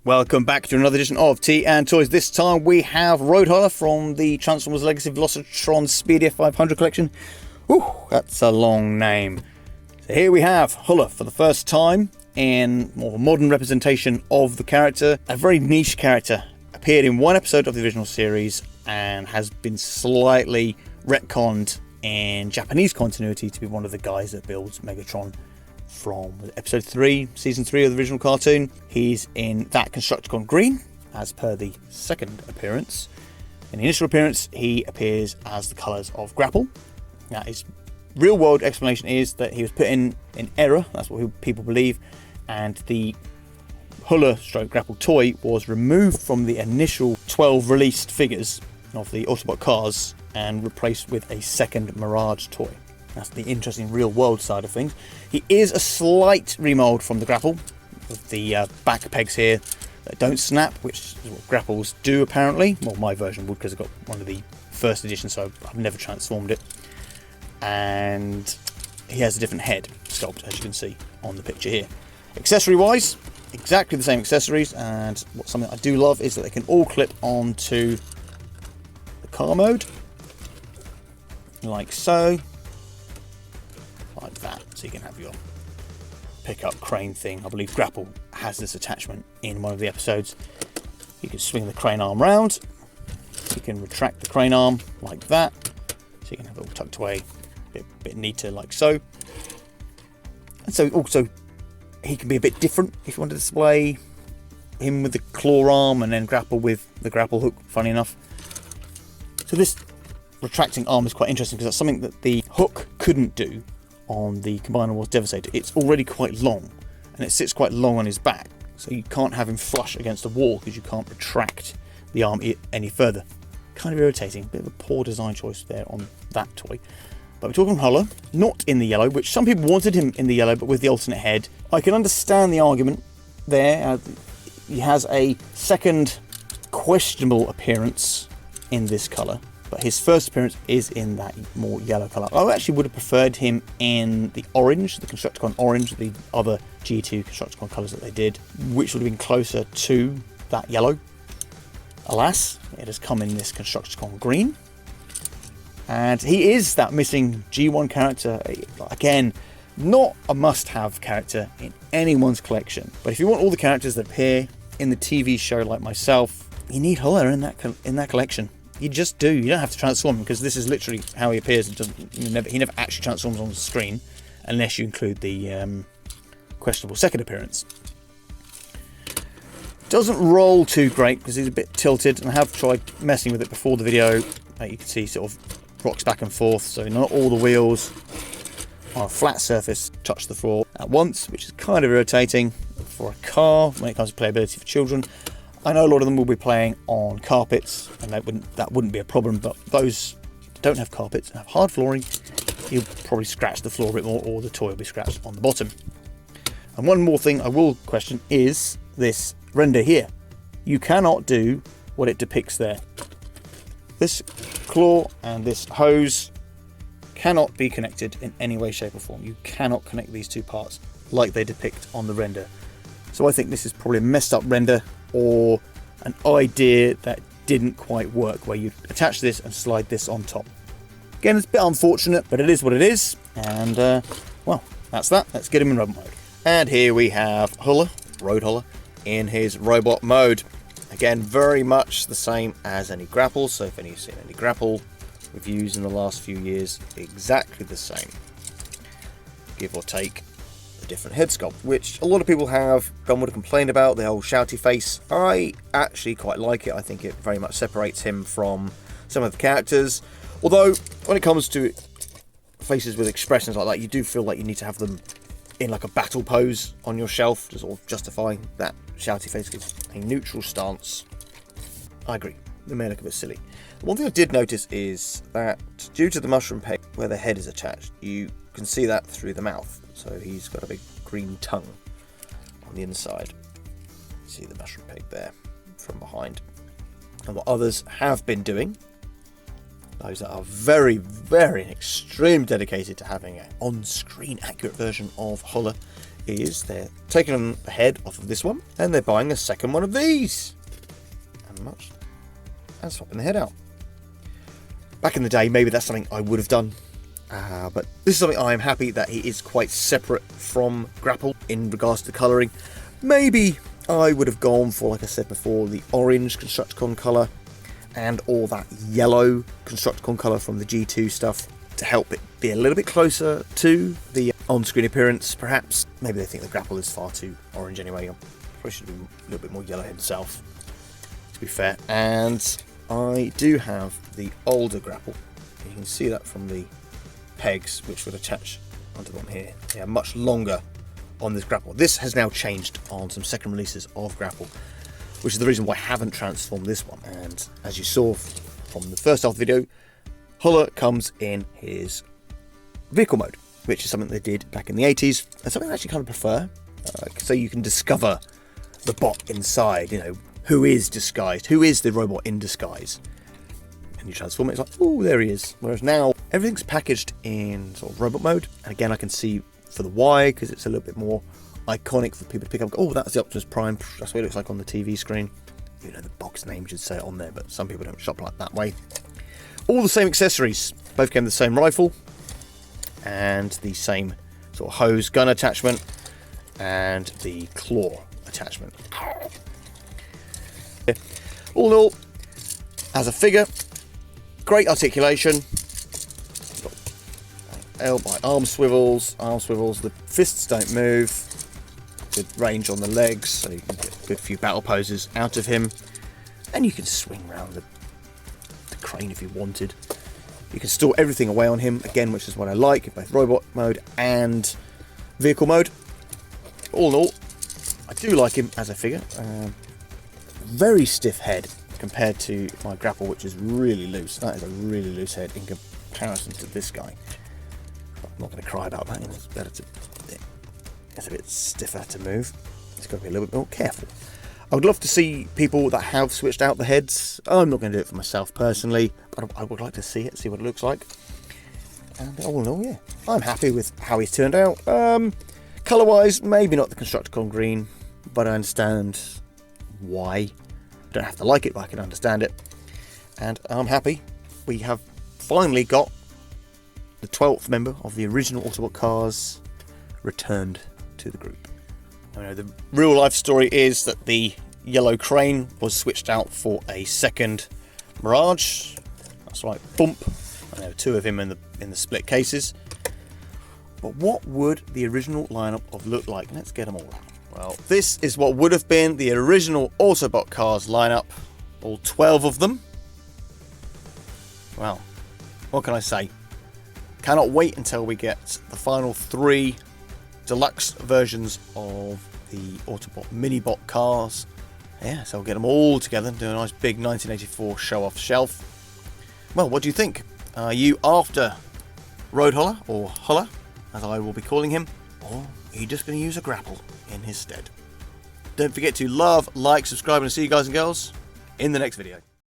Welcome back to another edition of Tea and Toys. This time we have Roadhunter from the Transformers Legacy Velocitron Speedia 500 collection. Ooh, that's a long name. So here we have Huller for the first time in more of a modern representation of the character. A very niche character. Appeared in one episode of the original series and has been slightly retconned in Japanese continuity to be one of the guys that builds Megatron from episode 3, season 3 of the original cartoon. He's in that Constructicon green, as per the second appearance. In the initial appearance, he appears as the colours of Grapple. Now, his real-world explanation is that he was put in error, that's what people believe, and the Huller stroke Grapple toy was removed from the initial 12 released figures of the Autobot cars and replaced with a second Mirage toy. That's the interesting real-world side of things. He is a slight remold from the Grapple, with the back pegs here that don't snap, which is what Grapples do apparently. Well, my version would because I've got one of the first edition, so I've never transformed it. And he has a different head sculpt, as you can see on the picture here. Accessory-wise, exactly the same accessories, and something I do love is that they can all clip onto the car mode, like so. Like that, so you can have your pickup crane thing. I believe Grapple has this attachment in one of the episodes. You can swing the crane arm round, you can retract the crane arm like that, so you can have it all tucked away, a bit neater like so. And so also he can be a bit different if you want to display him with the claw arm and then Grapple with the grapple hook, funny enough. So this retracting arm is quite interesting because that's something that the hook couldn't do on the Combiner Wars Devastator. It's already quite long and it sits quite long on his back, so you can't have him flush against the wall because you can't retract the arm any further. Kind of irritating, a bit of a poor design choice there on that toy. But we're talking Huller, not in the yellow, which some people wanted him in the yellow but with the alternate head. I can understand the argument there. He has a second questionable appearance in this colour, but his first appearance is in that more yellow colour. I actually would have preferred him in the orange, the Constructicon orange, the other G2 Constructicon colours that they did, which would have been closer to that yellow. Alas, it has come in this Constructicon green. And he is that missing G1 character. Again, not a must-have character in anyone's collection. But if you want all the characters that appear in the TV show like myself, you need Huller in that collection. You just do. You don't have to transform him because this is literally how he appears. He never actually transforms on the screen unless you include the questionable second appearance. Doesn't roll too great because he's a bit tilted, and I have tried messing with it before the video. You can see sort of rocks back and forth, so not all the wheels on a flat surface touch the floor at once, which is kind of irritating for a car when it comes to playability for children. I know a lot of them will be playing on carpets, and that wouldn't be a problem, but those that don't have carpets and have hard flooring, you'll probably scratch the floor a bit more, or the toy will be scratched on the bottom. And one more thing I will question is this render here. You cannot do what it depicts there. This claw and this hose cannot be connected in any way, shape or form. You cannot connect these two parts like they depict on the render. So I think this is probably a messed up render, or an idea that didn't quite work, where you attach this and slide this on top. Again, it's a bit unfortunate, but it is what it is. And well, that's that. Let's get him in robot mode. And here we have Huller, Roadhunter, in his robot mode. Again, very much the same as any Grapple. So if you've seen any Grapple reviews in the last few years, exactly the same, give or take a different head sculpt, which a lot of people have complained about, the whole shouty face. I actually quite like it. I think it very much separates him from some of the characters, although when it comes to faces with expressions like that, you do feel like you need to have them in like a battle pose on your shelf to sort of justify that shouty face. Gives a neutral stance. I agree, they may look a bit silly. One thing I did notice is that due to the mushroom peg where the head is attached, you can see that through the mouth. So he's got a big green tongue on the inside. See the mushroom peg there from behind. And what others have been doing, those that are very, very extremely dedicated to having an on-screen accurate version of Huller, is they're taking the head off of this one and they're buying a second one of these and swapping the head out. Back in the day, maybe that's something I would have done, but this is something I am happy that he is quite separate from Grapple in regards to colouring. Maybe I would have gone for, like I said before, the orange Constructicon colour and all that yellow Constructicon colour from the G2 stuff to help it be a little bit closer to the on-screen appearance, perhaps. Maybe they think the Grapple is far too orange anyway. Probably should be a little bit more yellow himself, to be fair. And I do have the older Grapple. You can see that from the pegs, which would attach onto the one here. They are much longer on this Grapple. This has now changed on some second releases of Grapple, which is the reason why I haven't transformed this one. And as you saw from the first half of the video, Huller comes in his vehicle mode, which is something they did back in the 80s, and something I actually kind of prefer. So you can discover the bot inside, you know, who is disguised, who is the robot in disguise. And you transform it, it's like, oh, there he is. Whereas now, everything's packaged in sort of robot mode. And again, I can see for the Y, because it's a little bit more iconic for people to pick up. Oh, that's the Optimus Prime. That's what it looks like on the TV screen. You know, the box name should say it on there, but some people don't shop like that way. All the same accessories. Both came with the same rifle and the same sort of hose gun attachment and the claw attachment. All in all, as a figure, great articulation. Arm swivels, the fists don't move. Good range on the legs, so you can get a good few battle poses out of him. And you can swing around the crane if you wanted. You can store everything away on him, again, which is what I like, in both robot mode and vehicle mode. All in all, I do like him as a figure. Very stiff head compared to my Grapple, which is really loose. That is a really loose head in comparison to this guy. I'm not going to cry about that. It's better to. It's a bit stiffer to move. It's got to be a little bit more careful. I would love to see people that have switched out the heads. I'm not going to do it for myself personally, but I would like to see it, see what it looks like. And all in all, yeah, I'm happy with how he's turned out. Colour-wise, maybe not the Constructicon green, but I understand why. I don't have to like it, but I can understand it. And I'm happy. We have finally got the 12th member of the original Autobot cars returned to the group. I know the real life story is that the yellow crane was switched out for a second Mirage. That's right, bump. I know two of him in the split cases. But what would the original lineup have looked like? Let's get them all out. Well, this is what would have been the original Autobot cars lineup, all 12 of them. Well, what can I say? Cannot wait until we get the final 3 deluxe versions of the Autobot Minibot cars. Yeah, so we'll get them all together and do a nice big 1984 show-off shelf. Well, what do you think? Are you after Road Huller, or Huller, as I will be calling him, or are you just going to use a Grapple in his stead? Don't forget to love, like, subscribe, and see you guys and girls in the next video.